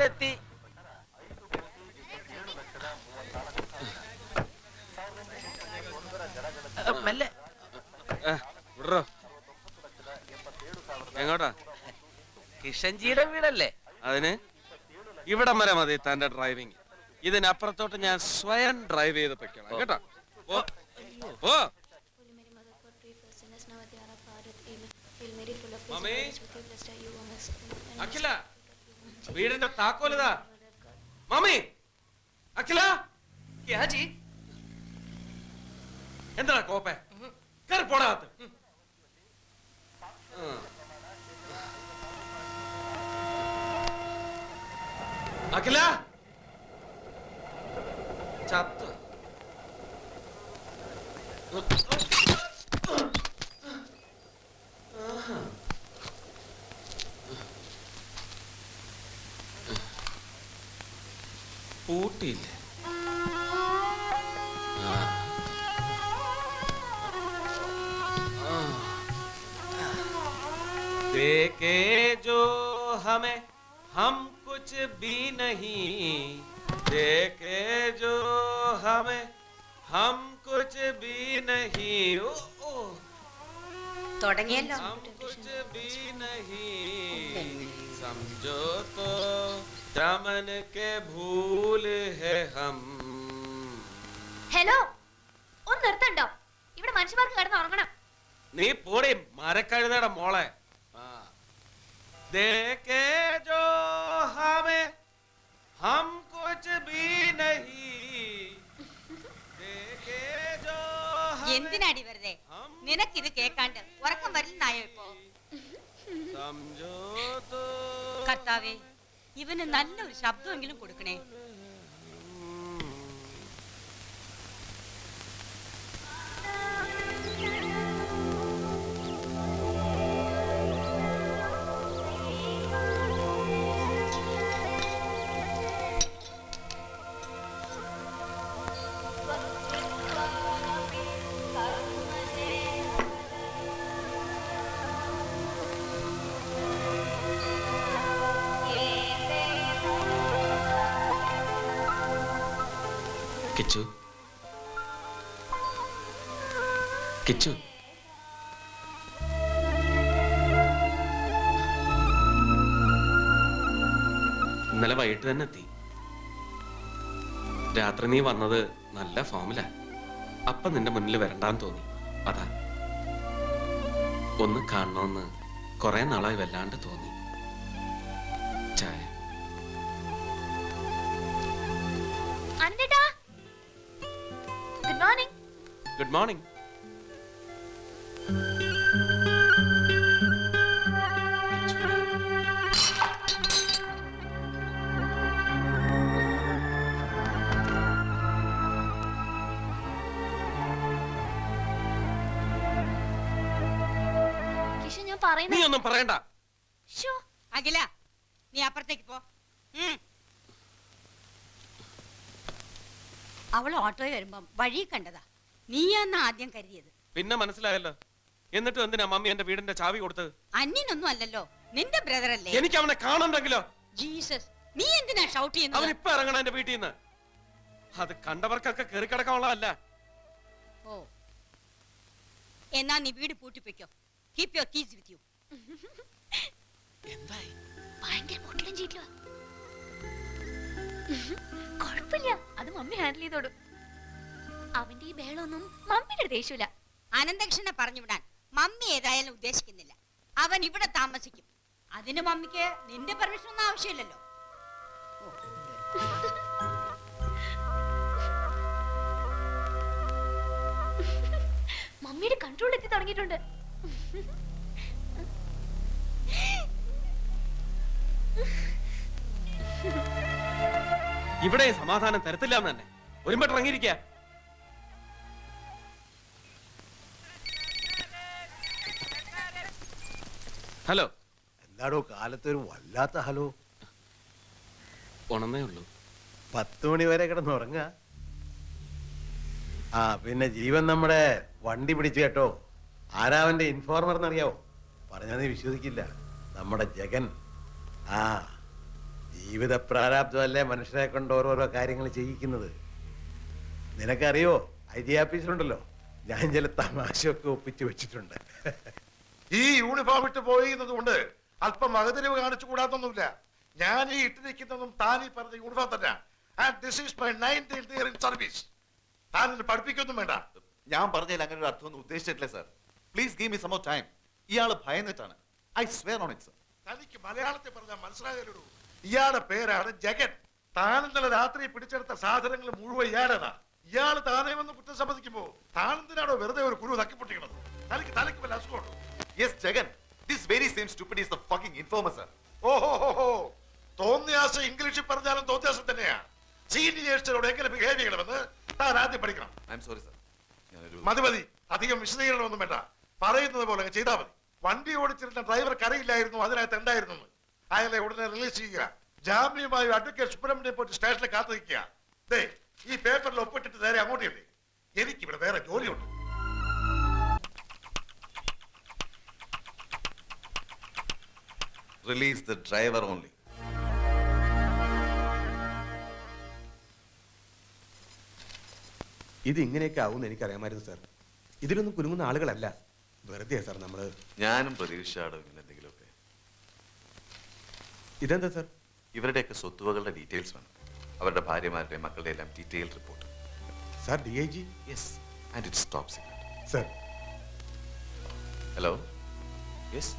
വീടെത്തി. മെല്ലെ. എങ്ങോട്ടാ? കിഷൻജിയുടെ വീടല്ലേ? അതിന് ഇവിടം വരെ മതി തന്റെ ഡ്രൈവിംഗ്. ഇതിനപ്പുറത്തോട്ട് ഞാൻ സ്വയം ഡ്രൈവ് ചെയ്ത് പൊയ്ക്കണം കേട്ടോ. അഖില, വീടിന്റെ താക്കോലിതാ. മമ്മി, അഖില, എന്താ കോപ്പേ? കയറി പോടാത്ത്. അഖില ചത്ത്. പൂട്ടിയില്ലേ? देखे जो हमें हम कुछ भी नहीं, देखे जो हमें हम कुछ भी नहीं, തുടങ്ങിയല്ലോ. हम कुछ भी नहीं, समझो तो चमन के भूल है हम. ഹലോ, ഒന്ന് നിർത്തണ്ടോ? ഇവിടെ മനുഷ്യന്മാർക്ക് കിടന്ന് ഉറങ്ങണം. നീ പോടി മരക്കഴുതയുടെ മോളെ. देखे जो हमें हम कुछ भी नहीं, देखे जो എന്തിനാടി വെറുതെ? നിനക്കിത് കേൾക്കാണ്ട് ഉറക്കം വരില്ലെന്നായോ ഇപ്പോ? समझो तो കർത്താവേ, ഇവന് നല്ലൊരു ശബ്ദമെങ്കിലും കൊടുക്കണേ. കിച്ചു, കിച്ചു, ഇന്നലെ വൈകിട്ട് തന്നെ എത്തി. രാത്രി നീ വന്നത് നല്ല ഫോമിലാ. അപ്പൊ നിന്റെ മുന്നിൽ വരണ്ടാന്ന് തോന്നി. അതാ ഒന്ന് കാണണമെന്ന് കുറെ നാളായി വല്ലാണ്ട് തോന്നി. ചായ. Good morning. Good morning. നീ ഒന്നും പറയണ്ട. അഖില, നീ അപ്പുറത്തേക്ക് പോ. അവൾ ഓട്ടോയിൽ വരുമ്പം വഴി കണ്ടതാ. നീയാന്ന് ആദ്യം കരുതിയത്. പിന്നെ മനസ്സിലായല്ലോ. എന്നിട്ടും എന്തിനാ മമ്മി എന്റെ വീടിന്റെ ചാവി കൊടുത്തത്? അന്യനൊന്നും അല്ലല്ലോ, നിന്റെ ബ്രദർ അല്ലേ? എനിക്ക് അവനെ കാണണ്ടെങ്കിലോ? ജീസസ്, നീ എന്തിനാ ഷൗട്ട് ചെയ്യുന്നത്? അവൻ ഇപ്പൊ ഇറങ്ങണം എന്റെ വീട്ടിൽ നിന്ന്. അത് കണ്ടവർക്കൊക്കെ കയറി കിടക്കാനുള്ളതല്ല. ഓ, എന്നാ നീ വീട് പൂട്ടിപ്പിക്കോ. Keep your keys with you. എന്തായി? ഭയങ്കര പൊട്ടിലും ചീറ്റിലോ? കുഴപ്പമില്ല, അത് മമ്മി ഹാൻഡിൽ ചെയ്തോടും. അവന്റെ ഈ ബേളൊന്നും മമ്മിയുടെ ദേഷ്യമില്ല. അനന്തകൃഷ്ണനെ പറഞ്ഞു വിടാൻ മമ്മി ഏതായാലും ഉദ്ദേശിക്കുന്നില്ല. അവൻ ഇവിടെ താമസിക്കും. അതിന് മമ്മിക്ക് നിന്റെ പെർമിഷൻ ഒന്നും ആവശ്യമില്ലല്ലോ. മമ്മിയുടെ കൺട്രോൾ എത്തി തുടങ്ങിയിട്ടുണ്ട്. ഇവിടെ സമാധാനം തരത്തില്ല എന്ന് തന്നെ ഒരുമ്പട്ട് ഇറങ്ങിയിരിക്കുക. ഹലോ. എന്താടോ കാലത്തൊരു വല്ലാത്ത ഹലോ? ഉണന്നേ ഉള്ളൂ. 10 മണി വരെ കിടന്നുറങ്ങ. ആ പിന്നെ ജീവൻ നമ്മുടെ വണ്ടി പിടിച്ചു കേട്ടോ. ആരാവന്റെ ഇൻഫോർമർ എന്നറിയാവോ? പറഞ്ഞാൽ നീ വിശ്വസിക്കില്ല. നമ്മുടെ ജഗൻ. ആ ജീവിത പ്രാരാബ്ദമല്ലേ മനുഷ്യനെ കൊണ്ട് ഓരോരോ കാര്യങ്ങൾ ചെയ്യിക്കുന്നത്. നിനക്കറിയോ, ഐ ജി ഓഫീസിലുണ്ടല്ലോ, ഞാൻ ചില തമാശയൊക്കെ ഒപ്പിച്ച് വെച്ചിട്ടുണ്ട്. ഈ യൂണിഫോം ഇട്ട് പോയിരുന്നത് കൊണ്ട് അല്പം മകതിരിവ് കാണിച്ചു കൂടാത്തൊന്നുമില്ല. ഞാൻ ഈ ഇട്ടിരിക്കുന്നതും താൻ ഈ പറഞ്ഞ യൂണിഫോം തന്നെ. And this is my 19th year in service. താൻ എന്നെ പഠിപ്പിക്കൊന്നും വേണ്ട. ഞാൻ പറഞ്ഞതിൽ അങ്ങനെ ഒരു അർത്ഥമൊന്നും ഉദ്ദേശിച്ചിട്ടില്ല sir. Please give me some more time. ഇയാള് ഭയന്നിട്ടാണ്. I swear on it sir. തനിക്ക് മലയാളത്തിൽ പറഞ്ഞാൽ മനസ്സിലാകലുള്ളൂ. ഇയാളുടെ പേരാണ് ജഗൻ. താൻ ഇന്നലെ രാത്രി പിടിച്ചെടുത്ത സാധനങ്ങൾ മുഴുവൻ ഇയാളതാ. ഇയാൾ താനേ വന്ന് കുറ്റം സമ്മതിക്കുമ്പോ താനെന്തിനാണോ വെറുതെ ഒരു കുരു തക്കിപ്പൊട്ടിക്കണത്? തനിക്ക് തലയ്ക്ക് വല്ല അസുഖമുണ്ടോ? Yes Jagan, this very same stupid is the fucking informer sir. ഓഹോ, തോന്നിയാസം ഇംഗ്ലീഷിൽ പറഞ്ഞാലും തോന്നിയാസം തന്നെയാ. സീനിയേഴ്സിനോട് എങ്ങനെ ബിഹേവ് ചെയ്യണമെന്ന് താൻ ആദ്യം പഠിക്കണം. I am sorry sir. മതി, അധികം വിശദീകരണമൊന്നും വേണ്ട. പറയുന്നത് പോലെ ചെയ്താൽ മതി. വണ്ടി ഓടിച്ചിരുന്ന ഡ്രൈവർ കരയില്ലായിരുന്നു, അതിനകത്ത് ഉണ്ടായിരുന്നു. അയാളെ ഉടനെ റിലീസ് ചെയ്യുക. ജാമ്യമായി അഡ്വക്കേറ്റ് സുബ്രഹ്മണ്യം പോയിട്ട് സ്റ്റേഷനിൽ കാത്തു നിൽക്കുക. ദേ, ഈ പേപ്പറിൽ ഒപ്പിട്ടിട്ട് നേരെ അങ്ങോട്ട് ചെല്ലേ. എനിക്കിവിടെ വേറെ ജോലിയുണ്ട്. Release the driver only. ഇത് ഇങ്ങനെയൊക്കെ ആവുമെന്ന് എനിക്കറിയാമായിരുന്നു സാർ. ഇതിലൊന്നും കുലുങ്ങുന്ന ആളുകളല്ല. വെറുതെ സാർ നമ്മള്. ഞാനും പ്രതീക്ഷയോടെ ഇങ്ങനെ എന്തെങ്കിലുമൊക്കെ. ഇതെന്താ സാർ? ഇവരുടെയൊക്കെ സ്വത്തുവകളുടെ ഡീറ്റെയിൽസ് വേണം. അവരുടെ ഭാര്യമാരുടെ മക്കളുടെ എല്ലാം detail report. Sir DIG? Yes, and it's top secret. Sir hello. Yes.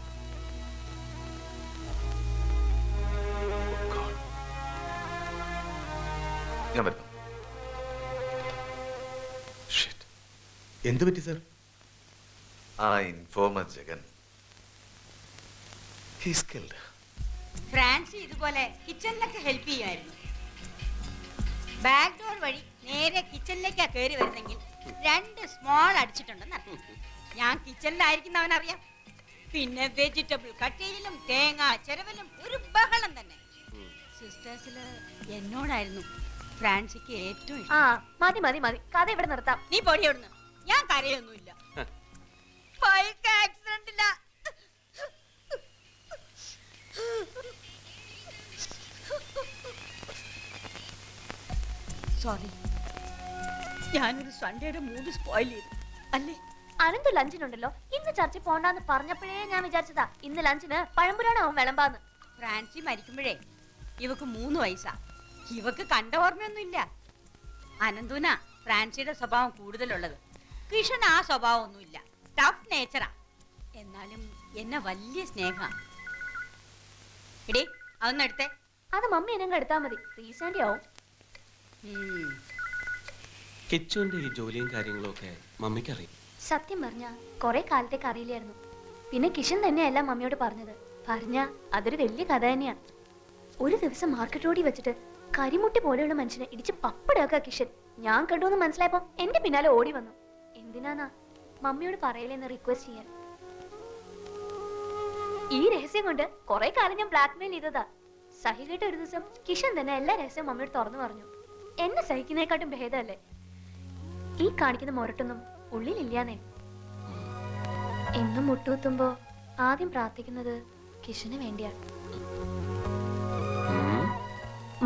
ഞാൻ വരുന്നു. Shit. എന്ത് പറ്റി സാർ? ആ informer Jagan, he's killed. Francy ഇതുപോലെ കിച്ചണിലൊക്കെ ഹെൽപ്പ് ചെയ്യുമായിരുന്നു. ബാക്ക് ഡോർ വഴി നേരെ കിച്ചണിലേക്കാ കയറി വരുന്നെങ്കിൽ 2 സ്മോൾ അടിച്ചിട്ടുണ്ടെന്ന് അറിയാം. ഞാൻ കിച്ചണിലായിരിക്കുന്ന അവനറിയാം. പിന്നെ വെജിറ്റബിൾ കട്ട് ചെയ്യലും തേങ്ങ ചെരവലും ഒരു ബഹളം തന്നെ. സിസ്റ്റേഴ്സില് എന്നോടായിരുന്നു ഫ്രാൻസിക്ക് ഏറ്റവും ഇഷ്ടം. മതി കഥ ഇവിടെ നിർത്താം. നീ പൊടി എവിടുന്ന്? ഞാൻ കരയൊന്നുമില്ല. ബൈക്ക് ആക്സിഡന്റില്ല. സോറി, ഞാനൊരു സൺഡേയുടെ മൂഡ് സ്പോയിൽ ചെയ്തു അല്ലേ? അനന്ത് ലഞ്ചിനുണ്ടല്ലോ. ഇന്ന് ചർച്ചിൽ പോണ്ടാന്ന് പറഞ്ഞപ്പോഴേ ഞാൻ വിചാരിച്ചതാ ഇന്ന് ലഞ്ചിന് പഴംപുരാണാവും വിളമ്പാന്ന്. ഫ്രാൻസി മരിക്കുമ്പോഴേ ഇവക്ക് 3 വയസ്സാ. ഇവക്ക് കണ്ട ഓർമ്മയൊന്നുമില്ല. അനന്തൂന ഫ്രാൻസിയുടെ സ്വഭാവം കൂടുതലുള്ളത്. കിഷൻ ആ സ്വഭാവം ഒന്നുമില്ല. ടഫ് നേച്ചറാ. എന്നാലും എന്നെ വലിയ സ്നേഹ. എടേ, അതൊന്നും എടുത്തേ. അത് മമ്മി എന്നെ എടുത്താ മതി. റീസെന്റ് ആവും. കിച്ചുവിന്റെ ഈ ജോലിയും കാര്യങ്ങളും ഒക്കെ മമ്മിക്കറിയും. സത്യം പറഞ്ഞ കുറെ കാലത്തേക്ക് അറിയില്ലായിരുന്നു. പിന്നെ കിഷൻ തന്നെയല്ല മമ്മിയോട് പറഞ്ഞത്. പറഞ്ഞ അതൊരു വലിയ കഥ തന്നെയാ. ഒരു ദിവസം മാർക്കറ്റ് റോഡിൽ വെച്ചിട്ട് കരിമുട്ടി പോലെയുള്ള മനുഷ്യനെ ഇടിച്ച് പപ്പടാക്കുക കിഷൻ. ഞാൻ കണ്ടുവെന്ന് മനസ്സിലായപ്പോ എന്റെ പിന്നാലെ ഓടി വന്നു. എന്തിനാന്നാ മമ്മിയോട് പറയലെന്ന് റിക്വസ്റ്റ് ചെയ്യാൻ. ഈ രഹസ്യം കൊണ്ട് കുറെ കാലം ഞാൻ ബ്ലാക്ക്മെയിൽ ചെയ്തതാ. സഹി കേട്ട ഒരു ദിവസം കിഷൻ തന്നെ എല്ലാ രഹസ്യവും മമ്മിയോട് തുറന്നു പറഞ്ഞു. എന്നെ സഹിക്കുന്നതിനെക്കാട്ടും ഭേദമല്ലേ ഈ കാണിക്കുന്ന മുരട്ടൊന്നും ഉള്ളിലില്ലാന്നേ. എന്നും മുട്ടുകുത്തുമ്പോ ആദ്യം പ്രാർത്ഥിക്കുന്നത് കിഷന് വേണ്ടിയാണ്.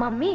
മമ്മി